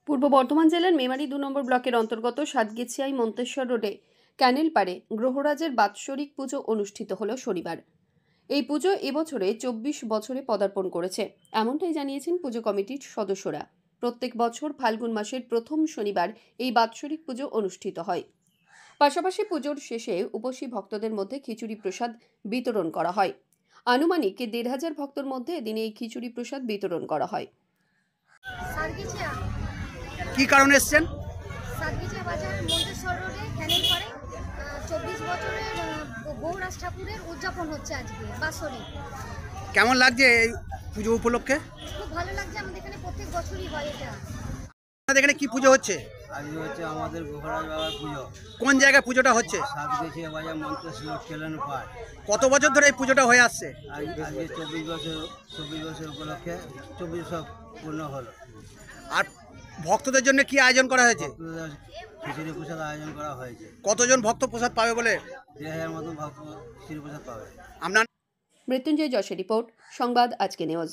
পূর্ব বর্ধমান জেলার মেমারি ২ নম্বর ব্লকের অন্তর্গত সাতগেছিয়ায় মন্তেশ্বর রোডে ক্যানেল পাড়ে গ্রহরাজের বাৎসরিক পুজো অনুষ্ঠিত হল শনিবার। এই পুজো এবছরে ২৪ বছরে পদার্পণ করেছে, এমনটাই জানিয়েছেন পুজো কমিটির সদস্যরা। প্রত্যেক বছর ফাল্গুন মাসের প্রথম শনিবার এই বাৎসরিক পুজো অনুষ্ঠিত হয়। পাশাপাশি পুজোর শেষে উপসী ভক্তদের মধ্যে খিচুড়ি প্রসাদ বিতরণ করা হয়। আনুমানিক ১,৫০০ ভক্তর মধ্যে এদিন এই খিচুড়ি প্রসাদ বিতরণ করা হয়। কি কারণে এসেছেন? সাতগেছিয়া বাজার মন্তেশ্বর রোডে ক্যানেল পাড়ে ২৪ বছরের গৌরাজ ঠাকুরের উদযাপন হচ্ছে আজকে বাৎসরিক। কেমন লাগছে এই পুজো উপলক্ষে? খুব ভালো লাগছে, আমাদের এখানে প্রত্যেক বছরই হয় এটা। আপনাদের এখানে কি পুজো হচ্ছে? আজকে হচ্ছে আমাদের গোহরাজ বাবার পুজো। কোন জায়গায় পুজোটা হচ্ছে? সাতগেছিয়া বাজার মন্তেশ্বর ক্যানেল পাড়। কত বছর ধরে এই পুজোটা হয়ে আসছে? আজকে 24 বছর উপলক্ষে 24 বছর পূর্ণ হলো। আর ভক্তদের জন্য কি আয়োজন করা হয়েছে? ভক্তদের খিচুড়ি প্রসাদ আয়োজন করা হয়েছে। কতজন ভক্ত প্রসাদ পাবে বলে? ১,৫০০ মতো ভক্ত খিচুড়ি প্রসাদ পাবে। আপনার মৃত্যুঞ্জয় যশের রিপোর্ট, সংবাদ আজকে নিউজ।